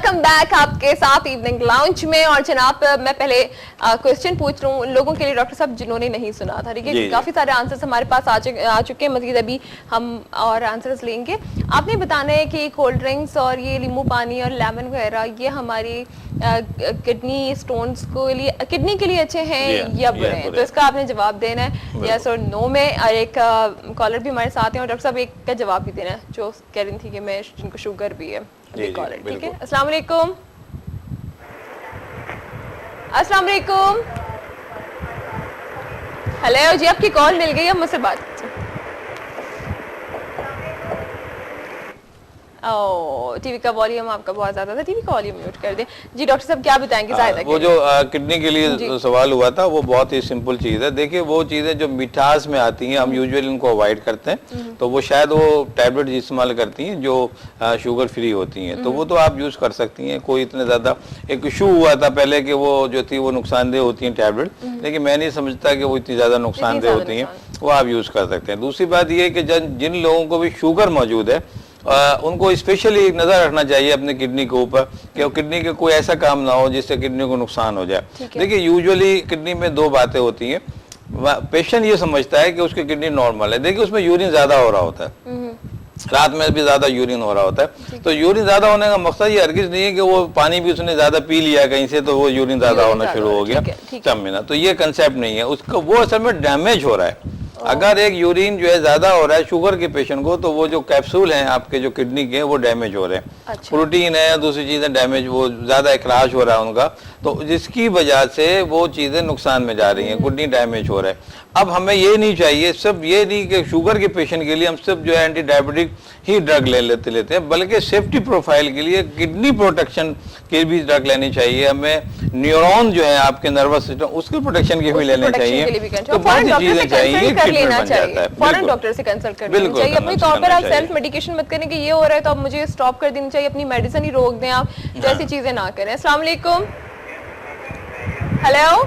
Welcome back आपके साथ evening lounge में। और जनाब मैं पहले क्वेश्चन पूछ रहा हूँ लोगों के लिए डॉक्टर साहब जिन्होंने नहीं सुना था, ठीक है। काफी सारे आंसर्स हमारे पास आ चुके हैं, मजीद अभी हम और आंसर्स लेंगे। आपने बताना है कि कोल्ड ड्रिंक्स और ये नींबू पानी और लेमन वगैरह ये हमारी किडनी स्टोन्स को लिए किडनी के लिए अच्छे हैं या बुरे हैं, तो इसका आपने जवाब देना है यस और नो में। और एक कॉलर भी हमारे साथ हैं और डॉक्टर साहब एक का जवाब भी देना है जो कह रही थी कि मैं जिनको शुगर भी है। कॉलर ठीक है। अस्सलाम वालेकुम। अस्सलाम वालेकुम। हेलो जी, आपकी कॉल मिल गई, अब मुझसे बात कीजिए। टीवी का वॉल्यूम आपका बहुत ज्यादा था, टीवी का वॉल्यूम म्यूट कर दें। जी डॉक्टर साहब क्या बताएंगे? वो जो किडनी के लिए सवाल हुआ था वो बहुत ही सिंपल चीज है। देखिए वो चीजें जो मिठास में आती हैं हम यूजुअली उनको अवॉइड करते हैं, तो वो शायद वो टैबलेट इस्तेमाल करती हैं जो शुगर फ्री होती हैं, तो वो तो आप यूज कर सकती हैं। कोई इतने ज्यादा एक इशू हुआ था पहले कि वो जो थी वो नुकसानदेह होती हैं टैबलेट, लेकिन मैं नहीं समझता कि वो इतनी ज्यादा नुकसानदेह होती हैं, वो आप यूज कर सकते हैं। दूसरी बात ये है कि जिन लोगों को भी शुगर मौजूद है उनको स्पेशली नजर रखना चाहिए अपने किडनी के ऊपर कि किडनी के कोई ऐसा काम ना हो जिससे किडनी को नुकसान हो जाए। देखिए यूजुअली किडनी में दो बातें होती हैं। पेशेंट ये समझता है कि उसकी किडनी नॉर्मल है, देखिए उसमें यूरिन ज्यादा हो रहा होता है, रात में भी ज्यादा यूरिन हो रहा होता है, तो यूरिन ज्यादा होने का मकसद ये हरगिज नहीं है कि वो पानी भी उसने ज्यादा पी लिया कहीं से तो वो यूरिन ज्यादा होना शुरू हो गया स्टेमिना, तो ये कंसेप्ट नहीं है उसका। वो असल में डैमेज हो रहा है। अगर एक यूरिन जो है ज्यादा हो रहा है शुगर के पेशेंट को, तो वो जो कैप्सूल हैं आपके जो किडनी के वो डैमेज हो रहे हैं। अच्छा। प्रोटीन है, दूसरी चीजें डैमेज, वो ज्यादा इखराज हो रहा है उनका, तो जिसकी वजह से वो चीजें नुकसान में जा रही हैं, किडनी डैमेज हो रहा है। अब हमें ये नहीं चाहिए, सब ये नहीं कि शुगर के पेशेंट के लिए हम सब जो है एंटी डायबिटिक ही ड्रग लेते हैं, बल्कि सेफ्टी प्रोफाइल के लिए किडनी प्रोटेक्शन के भी ड्रग लेनी चाहिए। हमें न्यूरॉन जो है आपके नर्वस सिस्टम उसके प्रोटेक्शन के भी लेने चाहिए, तो बहुत सी चीजें चाहिए, लेना चाहिए, फौरन डॉक्टर से कंसल्ट करना चाहिए। अपने तौर पर आप सेल्फ मेडिकेशन मत करें कि ये हो रहा है तो अब मुझे स्टॉप कर देनी चाहिए, अपनी मेडिसिन ही रोक दें आप, जैसी चीजें ना करें। अस्सलाम वालेकुम। हेलो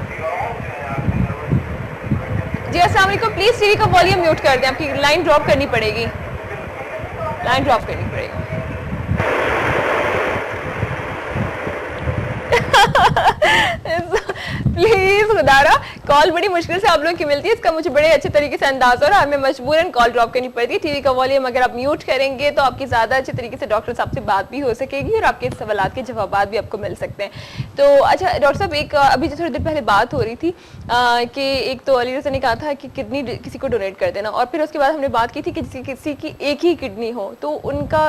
जी, अस्सलाम वालेकुम। प्लीज टीवी का वॉल्यूम म्यूट कर दें, आपकी लाइन ड्रॉप करनी पड़ेगी, लाइन ड्रॉप करनी पड़ेगी। प्लीज खुदारा, कॉल बड़ी मुश्किल से आप लोगों की मिलती है, इसका मुझे बड़े अच्छे तरीके से अंदाजा हो रहा है, हमें मजबूरन कॉल ड्रॉप करनी पड़ती है। टीवी का वॉल्यूम अगर आप म्यूट करेंगे तो आपकी ज्यादा अच्छे तरीके से डॉक्टर साहब से बात भी हो सकेगी और आपके सवालात के जवाब भी आपको मिल सकते हैं। तो अच्छा डॉक्टर साहब, एक अभी जो थोड़ी देर पहले बात हो रही थी कि एक तो अली रज़ा ने कहा था कि किडनी किसी को डोनेट कर देना, और फिर उसके बाद हमने बात की थी कि किसी की एक ही किडनी हो तो उनका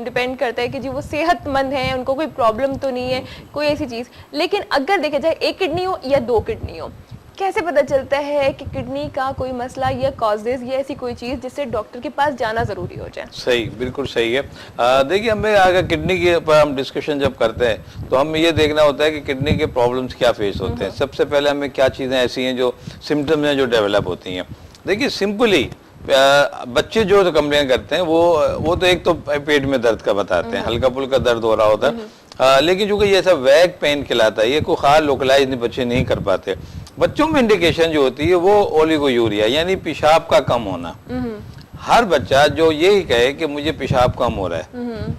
डिपेंड करता है कि जी वो सेहतमंद है, उनको कोई प्रॉब्लम तो नहीं है, कोई ऐसी चीज। लेकिन अगर देखा जाए एक किडनी हो या दो किडनी हो, कैसे पता चलता है कि किडनी का कोई मसला या कॉजेज या ऐसी कोई चीज जिससे डॉक्टर के पास जाना जरूरी हो जाए? सही, बिल्कुल सही है। देखिए हमें अगर किडनी के ऊपर हम डिस्कशन जब करते हैं तो हमें ये देखना होता है कि किडनी के प्रॉब्लम्स क्या फेस होते हैं। सबसे पहले हमें क्या चीजें ऐसी हैं जो सिम्टम्स हैं जो डेवलप होती हैं। देखिए सिंपली बच्चे जो कंप्लेन करते हैं वो तो एक तो पेट में दर्द का बताते हैं, हल्का फुल्का दर्द हो रहा होता है, लेकिन चूंकि ये ऐसा वैग पेन कहलाता है, ये कोई खास लोकलाइज बच्चे नहीं कर पाते। बच्चों में इंडिकेशन जो होती है वो ओलिगोयूरिया यानी पेशाब का कम होना। हर बच्चा जो यही कहे कि मुझे पेशाब कम हो रहा है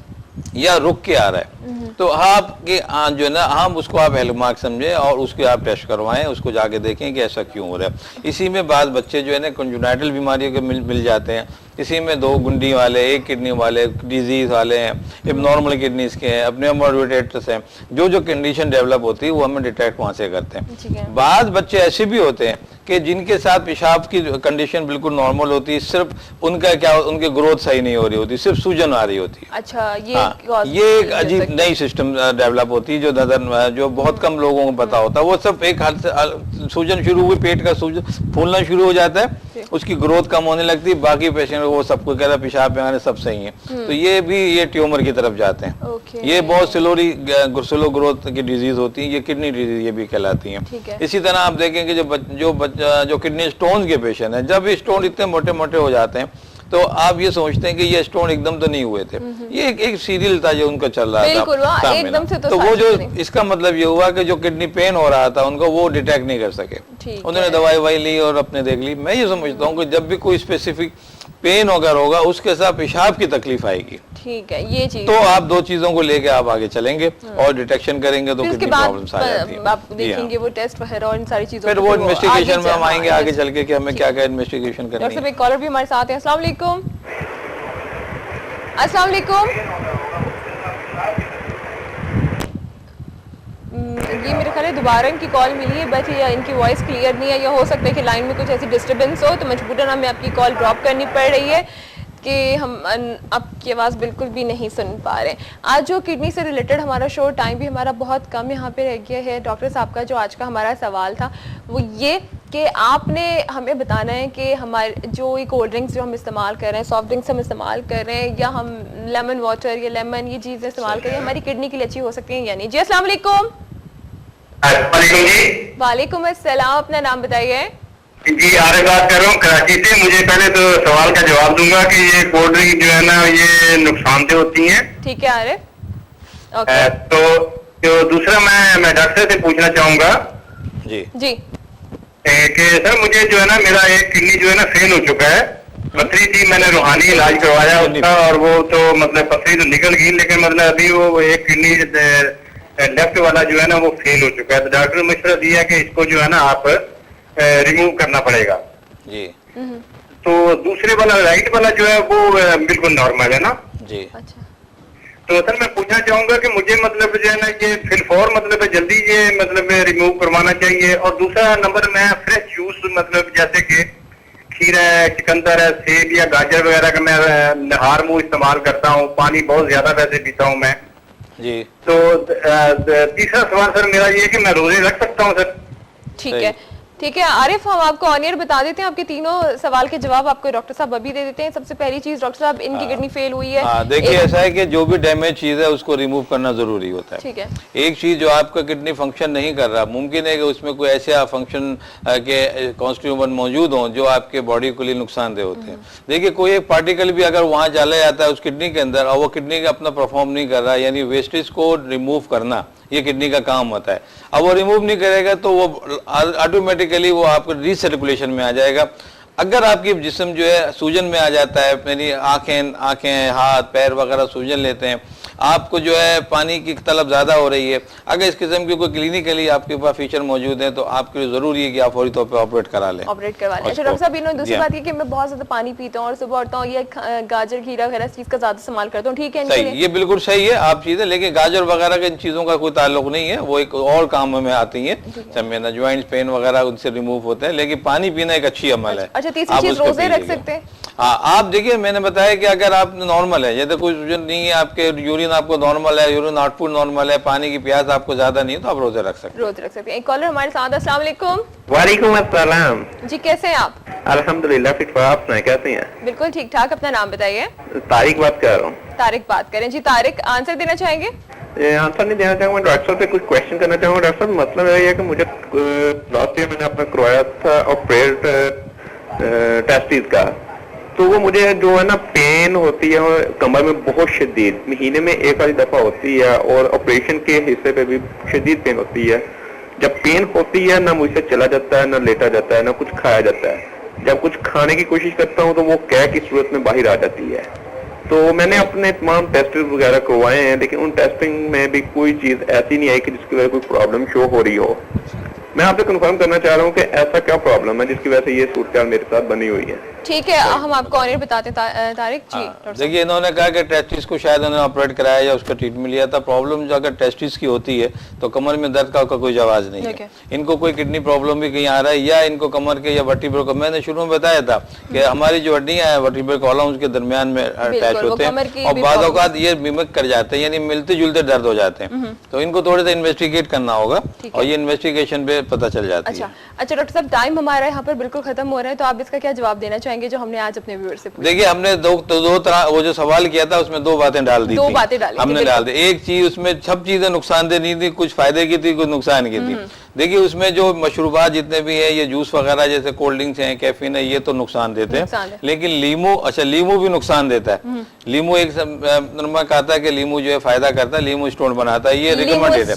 या रुक के आ रहा है, तो आपके जो है ना हम उसको आप हेलमार्क समझें और उसके आप टेस्ट करवाएं, उसको जाके देखें कि ऐसा क्यों हो रहा है। इसी में बाद बच्चे जो है ना कंजूनाइटल बीमारियों के मिल जाते हैं, इसी में दो गुंडी वाले, एक किडनी वाले, डिजीज वाले हैं, एबनॉर्मल किडनीज के हैं, अपनेमोर्बिडेटस हैं, जो कंडीशन डेवलप होती है वो हमें डिटेक्ट वहां से करते हैं। बाद बच्चे ऐसे भी होते हैं कि जिनके साथ पेशाब की कंडीशन बिल्कुल नॉर्मल होती है, सिर्फ उनका क्या उनकी ग्रोथ सही नहीं हो रही होती, सिर्फ सूजन आ रही होती है। अच्छा, ये एक अजीब नई सिस्टम डेवलप होती है जो बहुत कम लोगों को पता होता है। वो सब एक हाथ से सूजन शुरू हुई, पेट का सूजन फूलना शुरू हो जाता है, उसकी ग्रोथ कम होने लगती है, बाकी पेशेंट वो सबको कहता है पेशाब में आने सब सही है, तो ये ट्यूमर की तरफ जाते हैं। ये बहुत स्लो ग्रोथ की डिजीज होती है, ये किडनी डिजीज ये भी कहलाती है। इसी तरह आप देखेंगे जो किडनी स्टोन के पेशेंट हैं, जब ये स्टोन इतने मोटे मोटे हो जाते हैं तो आप ये सोचते हैं कि ये स्टोन एकदम तो नहीं हुए थे, ये एक सीरियल था जो उनका चल रहा था एकदम से, तो वो जो इसका मतलब ये हुआ कि जो किडनी पेन हो रहा था उनको वो डिटेक्ट नहीं कर सके, उन्होंने दवाई ली और अपने देख ली। मैं ये समझता हूँ कि जब भी कोई स्पेसिफिक पेन अगर होगा उसके साथ पेशाब की तकलीफ आएगी। ठीक है, ये चीज तो आप दो चीजों को लेके आप आगे चलेंगे और डिटेक्शन करेंगे तो कितनी प्रॉब्लम्स आ जाती है। आप देखेंगे वो टेस्ट वगैरह और इन सारी चीजों फिर वो इन्वेस्टिगेशन में हम आएंगे आगे चल के कि हमें क्या क्या इन्वेस्टिगेशन करनी है। डॉक्टर साहब एक कॉलर भी हमारे साथ है। अस्सलाम वालेकुम। अस्सलाम वालेकुम। ये मेरे ख्याल है दोबारा इनकी कॉल मिली है, बट ये इनकी वॉइस क्लियर नहीं है, या हो सकता है कि लाइन में कुछ ऐसी डिस्टर्बेंस हो, तो मजबूरन हमें आपकी कॉल ड्रॉप करनी पड़ रही है कि हम आपकी आवाज़ बिल्कुल भी नहीं सुन पा रहे। आज जो किडनी से रिलेटेड हमारा शो, टाइम भी हमारा बहुत कम यहाँ पे रह गया है। डॉक्टर साहब का जो आज का हमारा सवाल था वो ये कि आपने हमें बताना है कि हमारे जो ये कोल्ड ड्रिंक्स जो हम इस्तेमाल कर रहे हैं, सॉफ्ट ड्रिंक्स हम इस्तेमाल कर रहे हैं, या हम लेमन वाटर या लेमन ये चीज़ें इस्तेमाल कर रहे हैं, हमारी किडनी के लिए अच्छी हो सकती हैं या नहीं। जी अस्सलाम वालेकुम। वालेकुम अस्सलाम, अपना नाम बताइए। जी आरिफ बात कर रहा हूँ कराची से। मुझे पहले तो सवाल का जवाब दूंगा कि ये कोल्ड ड्रिंक जो है ना ये नुकसानदेह होती हैं। ठीक है आरिफ। ओके। तो दूसरा मैं डॉक्टर से पूछना चाहूंगा जी जी कि सर मुझे जो है ना मेरा एक किडनी जो है ना फेल हो चुका है। पथरी थी, मैंने रूहानी इलाज करवाया उसका और वो तो मतलब पथरी तो निकल गई, लेकिन मतलब अभी वो एक किडनी लेफ्ट वाला जो है ना वो फेल हो चुका है। तो डॉक्टर ने मशवरा दिया कि इसको जो है ना आप रिमूव करना पड़ेगा। जी। तो दूसरे वाला राइट वाला जो है वो बिल्कुल नॉर्मल है ना। जी। अच्छा। तो सर मैं पूछना चाहूंगा कि मुझे मतलब जो है ना ये फिलफौर मतलब जल्दी ये मतलब रिमूव करवाना चाहिए। और दूसरा नंबर मैं फ्रेश जूस मतलब जैसे कि खीरा है, चुकंदर है, सेब या गाजर वगैरह का मैं नहार मुंह इस्तेमाल करता हूँ। पानी बहुत ज्यादा वैसे पीता हूँ मैं। जी। तो तीसरा सवाल सर मेरा ये है कि मैं रोजे रख सकता हूँ सर? ठीक है ठीक है आरिफ, हम आपको ऑन एयर बता देते हैं, आपके तीनों सवाल के जवाब आपको डॉक्टर साहब अभी दे देते हैं। सबसे पहली चीज डॉक्टर साहब, इनकी किडनी फेल हुई है। देखिए ऐसा है कि जो भी डैमेज चीज है उसको रिमूव करना जरूरी होता है। ठीक है। एक चीज जो आपका किडनी फंक्शन नहीं कर रहा, मुमकिन है कि उसमें कोई ऐसे फंक्शन के कॉन्स्टिट्यूएंट मौजूद हों जो आपके बॉडी के लिए नुकसानदेह होते हैं। देखिए कोई एक पार्टिकल भी अगर वहां चला जाता है उस किडनी के अंदर और वो किडनी का अपना परफॉर्म नहीं कर रहा, यानी वेस्टेज को रिमूव करना ये किडनी का काम होता है। अब वो रिमूव नहीं करेगा तो वो ऑटोमेटिकली वो आपको रीसर्कुलेशन में आ जाएगा। अगर आपकी जिस्म जो है सूजन में आ जाता है, मेरी आंखें हाथ पैर वगैरह सूजन लेते हैं, आपको जो है पानी की तलब ज्यादा हो रही है, अगर इस किस्म की कोई क्लिनिकली आपके पास फीचर मौजूद है तो आपके लिए जरूरी है कि आप फौरी तौर पे ऑपरेट करा लें। ऑपरेट करवा लें। अच्छा डॉक्टर साहब, इन्होंने दूसरी बात ये कि मैं बहुत ज्यादा पानी पीता हूँ और सुबह उठता हूँ, ये गाजर खीरा वगैरह चीज का ज्यादा इस्तेमाल करता हूँ, ठीक है? सही, ये बिल्कुल सही है आप चीजें, लेकिन गाजर वगैरह के इन चीजों का कोई ताल्लुक नहीं है, वो एक और काम में आती है। समझे, ज्वाइंट पेन वगैरह उनसे रिमूव होते हैं, लेकिन पानी पीना एक अच्छी अमल है। अच्छा, तीसरी चीज रोजे रख सकते हैं? हाँ, आप देखिए मैंने बताया कि अगर आप नॉर्मल है, जैसे कोई सूजन नहीं है, आपके यूरिन आपको नॉर्मल है, यूरिन आउटपुट नॉर्मल है, पानी की प्यास आपको ज्यादा नहीं है, तो आप रोजे रख सकते हैं। रोजे रख सकते हैं। एक कॉलर हमारे साथ। अस्सलाम वालेकुम। वालेकुम अस्सलाम। जी कैसे हैं आप? अल्हम्दुलिल्लाह फिट फॉर। आप सुनाए कैसे हैं? बिल्कुल ठीक ठाक, अपना नाम बताइए। तारिक बात कर रहा हूँ। तारिक बात करें। जी तारिक, आंसर देना चाहेंगे? आंसर नहीं देना चाहूंगा, डॉक्टर साहब से कुछ क्वेश्चन करना चाहूंगा। डॉक्टर साहब मतलब ये है कि मुझे लास्ट ईयर मैंने अपना करवाया था ऑपरेट टेस्टिस का, तो वो मुझे जो है ना पेन होती है कमर में बहुत शदीद, महीने में एक आधी दफा होती है और ऑपरेशन के हिस्से पे भी शदीद पेन होती है। जब पेन होती है ना मुझसे चला जाता है, ना लेटा जाता है, ना कुछ खाया जाता है। जब कुछ खाने की कोशिश करता हूँ तो वो कैं की सूरत में बाहर आ जाती है। तो मैंने अपने तमाम टेस्ट वगैरह करवाए हैं, लेकिन उन टेस्टिंग में भी कोई चीज ऐसी नहीं आई कि जिसकी वजह कोई प्रॉब्लम शो हो रही हो। मैं आपसे कंफर्म करना चाह रहा हूँ कि ऐसा क्या प्रॉब्लम है जिसकी वजह से ये सूरत मेरे साथ बनी हुई है। ठीक है, हम आपको ऑनर बताते हैं तारिक जी। देखिए इन्होंने कहा कि टेस्टिस को शायद उन्होंने ऑपरेट कराया या उसका ट्रीटमेंट लिया था। प्रॉब्लम जो अगर टेस्टिस की होती है तो कमर में दर्द का कोई जवाब नहीं है। इनको कोई किडनी प्रॉब्लम भी कहीं आ रहा है या इनको कमर के या वर्टिब्रल को, मैंने शुरू में बताया था कि हमारी जो हड्डियां हैं वर्टिब्रल कॉलम उसके दरमियान में अटैच होते हैं और बाद औकात ये मिमिक कर जाते हैं, यानी मिलते जुलते दर्द हो जाते हैं। तो इनको थोड़ा सा इन्वेस्टिगेट करना होगा और ये इन्वेस्टिगेशन पे पता चल जाती है। अच्छा डॉक्टर साहब, टाइम हमारा यहाँ पर बिल्कुल खत्म हो रहा है, तो आप इसका क्या जवाब देना चाहेंगे जो हमने आज अपने व्यूअर से पूछा? देखिए हमने दो तरह वो जो सवाल किया था उसमें दो बातें डाल दी थी, हमने डाल दी। एक चीज उसमें सब चीजें नुकसानदेह नहीं थी, कुछ फायदे की थी कुछ नुकसान की थी। देखिए उसमें जो मशरूबात जितने भी है, ये जूस वगैरह जैसे कोल्ड ड्रिंक्स हैं, कैफीन है, ये तो नुकसान देते हैं, लेकिन लीमू, अच्छा लीमू भी नुकसान देता है। लीमू एक नरमा कहता है कि लीमू जो है फायदा करता है, लीमू स्टोन बनाता है, ये रिकमेंडेड है,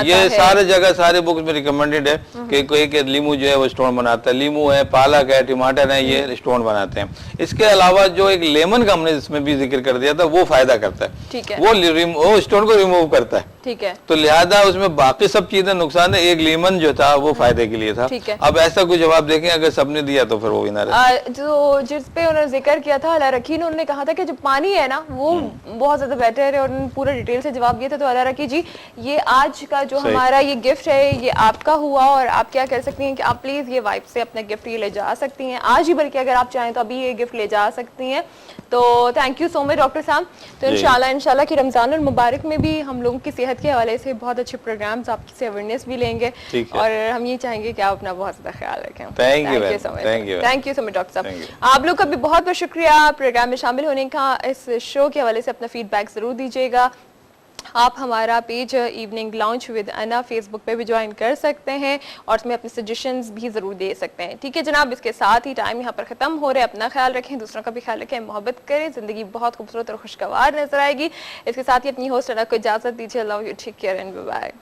ये सारे जगह सारे बुक्स में रिकमेंडेड है कि कोई के लीमू जो है वो स्टोन बनाता है। लीमू है, पालक है, टमाटर है, ये स्टोन बनाते हैं। इसके अलावा जो एक लेमन का हमने इसमें भी जिक्र कर दिया था, वो फायदा करता है, ठीक है, वो स्टोन को रिमूव करता है, ठीक है। तो लिहाजा उसमें बाकी सब चीजें नुकसान है, एक लीमन जो था वो फायदे के लिए था। अब ऐसा कुछ जवाब देखें, अगर सबने दिया तो फिर वो विनर है। जो जिस पे उन्होंने जिक्र किया था अला रखी ने, उन्होंने कहा था कि जो पानी है ना वो बहुत ज्यादा बेटर है, और उन्होंने पूरा डिटेल से जवाब दिया था। तो अला रखी जी, ये आज का जो हमारा ये गिफ्ट है ये आपका हुआ, और आप क्या कर सकती हैं कि आप प्लीज ये वाइफ से अपना गिफ्ट ये ले जा सकती हैं आज ही, बल्कि अगर आप चाहें तो अभी ये गिफ्ट ले जा सकती हैं। तो thank you so much doctor साहब। तो इंशाल्लाह कि रमजान और मुबारक में भी हम लोगों की सेहत के हवाले से बहुत अच्छे प्रोग्राम्स, आपसे अवेयरनेस भी लेंगे, और हम ये चाहेंगे कि आप अपना बहुत ज्यादा ख्याल रखें। Thank you so much doctor साहब। आप लोग का भी बहुत बहुत शुक्रिया प्रोग्राम में शामिल होने का। इस शो के हवाले से अपना फीडबैक जरूर दीजिएगा। आप हमारा पेज इवनिंग लाउंज विद अना फेसबुक पे भी ज्वाइन कर सकते हैं, और उसमें अपने सजेशंस भी ज़रूर दे सकते हैं। ठीक है जनाब, इसके साथ ही टाइम यहाँ पर ख़त्म हो रहा है। अपना ख्याल रखें, दूसरों का भी ख्याल रखें, मोहब्बत करें, ज़िंदगी बहुत खूबसूरत और खुशगवार नजर आएगी। इसके साथ ही अपनी होस्ट अना को इजाज़त दीजिए। Love you, take care and bye bye.